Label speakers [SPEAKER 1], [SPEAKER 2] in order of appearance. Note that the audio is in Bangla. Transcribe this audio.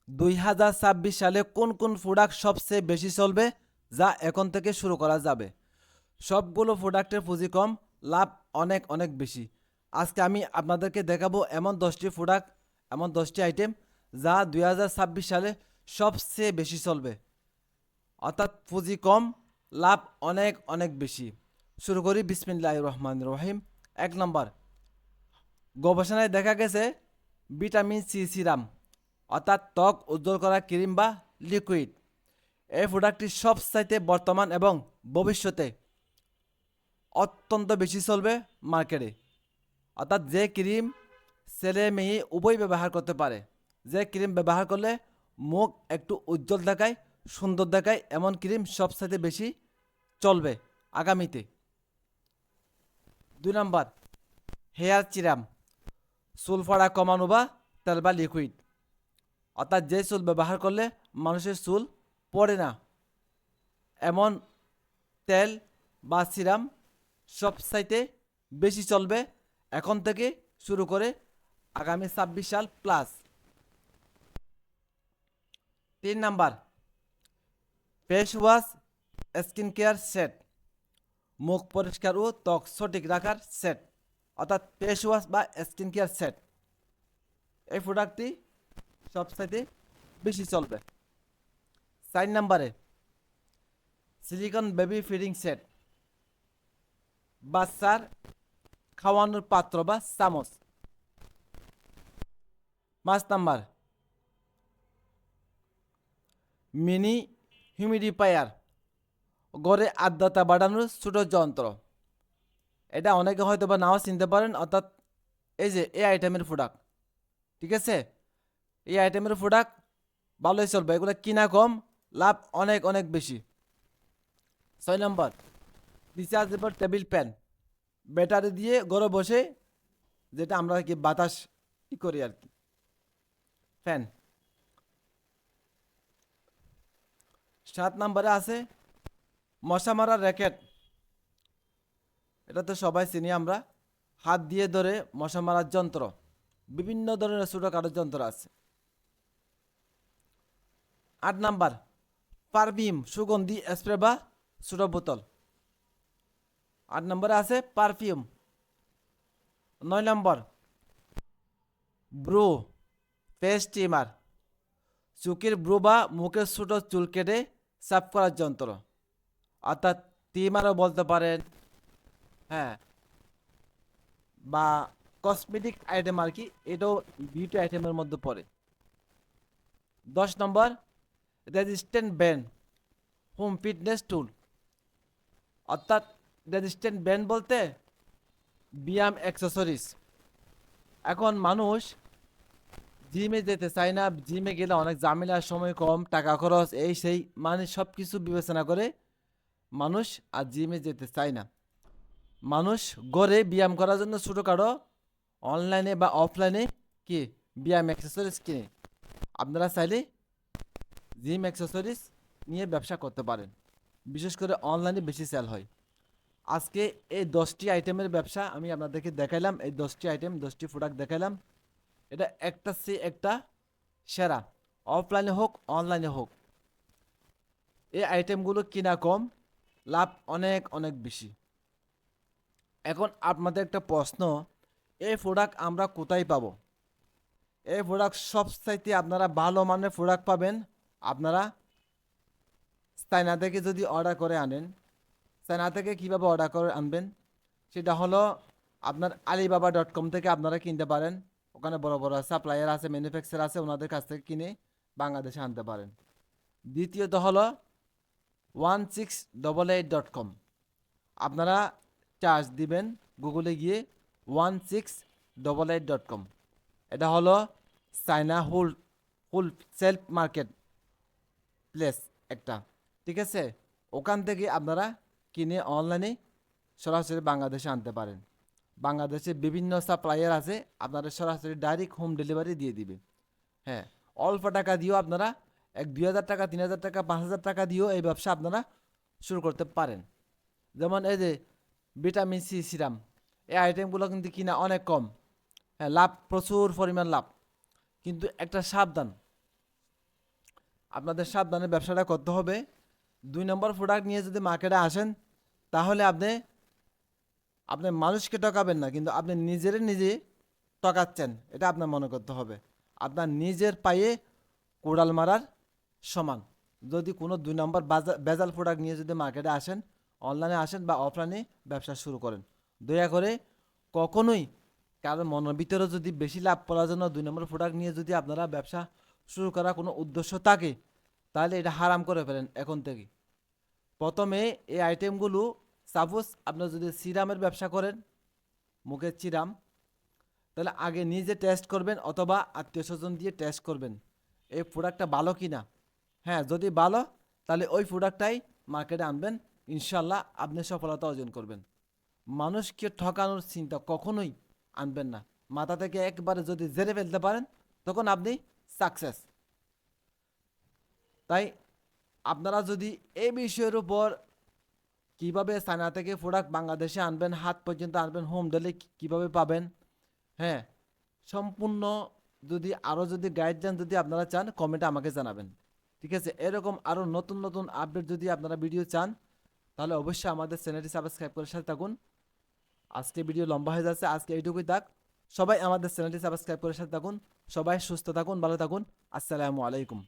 [SPEAKER 1] 2026 সালে কোন কোন প্রোডাক্ট সবচেয়ে বেশি চলবে, যা এখন থেকে শুরু করা যাবে। সবগুলো প্রোডাক্টের পুঁজি কম, লাভ অনেক অনেক বেশি। আজকে আমি আপনাদেরকে দেখাবো এমন 10টি প্রোডাক্ট, এমন 10টি আইটেম যা 2026 সালে সবচেয়ে বেশি চলবে, অর্থাৎ পুঁজি কম, লাভ অনেক অনেক বেশি। শুরু করি বিসমিল্লাহির রহমানির রহিম। 1 নম্বর, গবেষণায় দেখা গেছে ভিটামিন সি সিরাম, অর্থাৎ ত্বক উজ্জ্বল করা ক্রিম বা লিকুইড। এই প্রোডাক্টটি সবচাইতে বর্তমান এবং ভবিষ্যতে অত্যন্ত বেশি চলবে মার্কেটে। অর্থাৎ যে ক্রিম ছেলে মেয়ে উভয় ব্যবহার করতে পারে, যে ক্রিম ব্যবহার করলে মুখ একটু উজ্জ্বল দেখায়, সুন্দর দেখায়, এমন ক্রিম সবচাইতে বেশি চলবে আগামীতে। 2 নম্বর, হেয়ার সিরাম, চুল পড়া কমানো বা তেল বা লিকুইড। অর্থাৎ যে চুল ব্যবহার করলে মানুষের চুল পড়ে না, এমন তেল বা সিরাম সবচাইতে বেশি চলবে এখন থেকে শুরু করে আগামী 26 সাল প্লাস। 3 নম্বর, face wash skin care set, মুখ পরিষ্কার ও ত্বক সঠিক রাখার সেট, অর্থাৎ ফেস ওয়াশ বা স্কিন কেয়ার সেট। এই প্রোডাক্টটি সবচাইতে বেশি চলবে। 4 নম্বরে, সিলিকন বেবি ফিডিং সেট, বাচ্চার খাওয়ানোর পাত্র বা চামচ। 5 নম্বর, মিনি হিউমিডিফায়ার, ঘরে আর্দ্রতা বাড়ানোর ছোট যন্ত্র। এটা অনেকে হয়তো বা নাও চিনতে পারেন, অর্থাৎ এই যে এই আইটেমের প্রোডাক্ট, ঠিক আছে, এই আইটেমের প্রোডাক্ট ভালোই চলবে, এগুলো কিনা কম, লাভ অনেক অনেক বেশি। 6 নম্বর, রিচার্জেবল টেবিল ফ্যান, ব্যাটারি দিয়ে ঘরে বসে, যেটা আমরা কি বাতাস করি আর কি, ফ্যান। 7 নম্বরে আছে মশা মারার র্যাকেট। এটা তো সবাই চিনি আমরা, হাত দিয়ে ধরে মশা মারার যন্ত্র, বিভিন্ন ধরনের ছোটোখাটো যন্ত্র আছে। 8 নম্বর, পারফিউম, সুগন্ধি স্প্রে বা ছোট বোতল। 8 নম্বরে আছে পারফিউম। 9 নম্বর, ব্রু ফেস ট্রিমার, চুকের ব্রু বা মুখের ছোট চুল কেটে সাফ করার যন্ত্র, অর্থাৎ ট্রিমারও বলতে পারেন, হ্যাঁ, বা কসমেটিক আইটেম আর কি, এটাও বিউটি আইটেমের মধ্যে পড়ে। 10 নম্বর, রেজিস্ট্যান্ট ব্যান্ড, হোম ফিটনেস টুল, অর্থাৎ রেজিস্ট্যান্ট ব্যান্ড বলতে ব্যায়াম অ্যাক্সেসরিজ। এখন মানুষ জিমে যেতে চায় না, জিমে গেলে অনেক ঝামেলা, সময় কম, টাকা খরচ, এই সেই, মানে সব কিছু বিবেচনা করে মানুষ আর জিমে যেতে চায় না। মানুষ ঘরে ব্যায়াম করার জন্য ছোটোখাটো অনলাইনে বা অফলাইনে কি ব্যায়াম অ্যাক্সেসরিজ কিনে। আপনারা চাইলে জিম অ্যাক্সেসরিজ নিয়ে ব্যবসা করতে পারেন, বিশেষ করে অনলাইনে বেশি সেল হয়। আজকে এই 10টি আইটেমের ব্যবসা আমি আপনাদেরকে দেখাইলাম, এই 10টি আইটেম, 10টি প্রোডাক্ট দেখাইলাম। এটা একটা সে একটা সেরা, অফলাইনে হোক অনলাইনে হোক, এই আইটেমগুলো কিনা কম, লাভ অনেক অনেক বেশি। এখন আপনাদের একটা প্রশ্ন, এই প্রোডাক্ট আমরা কোথায় পাবো? এই প্রোডাক্ট সবচাইতে আপনারা ভালো মানের প্রোডাক্ট পাবেন আপনারা চায়না থেকে যদি অর্ডার করে আনেন। চায়না থেকে কীভাবে অর্ডার করে আনবেন, সেটা হলো আপনার alibaba.com থেকে আপনারা কিনতে পারেন। ওখানে বড় বড় সাপ্লায়ার আছে, ম্যানুফ্যাকচার আছে, ওনাদের কাছ থেকে কিনে বাংলাদেশে আনতে পারেন। দ্বিতীয়ত হলো 1688.com, আপনারা চার্জ দিবেন গুগলে গিয়ে 1688.com। এটা হলো China wholesale marketplace একটা, ঠিক আছে, ওখান থেকে আপনারা কিনে অনলাইনে সরাসরি বাংলাদেশে আনতে পারেন। বাংলাদেশে বিভিন্ন সাপ্লায়ার আছে, আপনারা সরাসরি ডাইরেক্ট হোম ডেলিভারি দিয়ে দিবে। হ্যাঁ, অল্প টাকা দিয়েও আপনারা 1-2 হাজার টাকা, 3 হাজার টাকা, 5 হাজার টাকা দিয়েও এই ব্যবসা আপনারা শুরু করতে পারেন। যেমন এই যে ভিটামিন সি সিরাম, এই আইটেমগুলো কিন্তু কিনা অনেক কম, হ্যাঁ, লাভ প্রচুর পরিমাণ লাভ, কিন্তু একটা সাবধান, আপনাদের সাবধানে ব্যবসাটা করতে হবে। 2 নম্বর প্রোডাক্ট নিয়ে যদি মার্কেটে আসেন, তাহলে আপনি আপনি মানুষকে ঠকাবেন না, কিন্তু আপনি নিজে ঠকাচ্ছেন, এটা আপনার মনে করতে হবে। আপনার নিজের পায়ে কোড়াল মারার সমান। যদি কোনো 2 নম্বর ভেজাল প্রোডাক্ট নিয়ে যদি মার্কেটে আসেন, অনলাইনে আসেন বা অফলাইনে ব্যবসা শুরু করেন, দয়া করে কখনোই কারণ মনের ভিতরে যদি বেশি লাভ করার জন্য 2 নম্বর প্রোডাক্ট নিয়ে যদি আপনারা ব্যবসা শুরু করার কোনো উদ্দেশ্য থাকে, তাহলে এটা হারাম করে ফেলেন এখন থেকে। প্রথমে এই আইটেমগুলো, সাপোজ আপনারা যদি সিরামের ব্যবসা করেন, মুখের সিরাম, তাহলে আগে নিজে টেস্ট করবেন অথবা আত্মীয় স্বজন দিয়ে টেস্ট করবেন এই প্রোডাক্টটা ভালো কি না। হ্যাঁ, যদি ভালো, তাহলে ওই প্রোডাক্টটাই মার্কেটে আনবেন, ইনশাল্লাহ আপনি সফলতা অর্জন করবেন। মানুষকে ঠকানোর চিন্তা কখনোই আনবেন না মাথা থেকে। একবারে যদি জেনে ফেলতে পারেন, তখন আপনি সাকসেস। তাই আপনারা যদি এই বিষয়ের উপর, কিভাবে চায়না থেকে প্রোডাক্ট বাংলাদেশে আনবেন, হাত পর্যন্ত আনবেন, হোম ডেলিভারি কিভাবে পাবেন, হ্যাঁ, সম্পূর্ণ যদি আরও যদি গাইডলাইন যদি আপনারা চান, কমেন্টে আমাকে জানাবেন। ঠিক আছে, এরকম আরও নতুন নতুন আপডেট যদি আপনারা ভিডিও চান, তাহলে অবশ্যই আমাদের চ্যানেলটি সাবস্ক্রাইব করে সাথে থাকুন। আজকে ভিডিও লম্বা হয়ে যাচ্ছে, আজকে এইটুকুই থাক। সবাই আমাদের চ্যানেলটি সাবস্ক্রাইব করে সাথে থাকুন। সবাই সুস্থ থাকুন, ভালো থাকুন। আসসালামু আলাইকুম।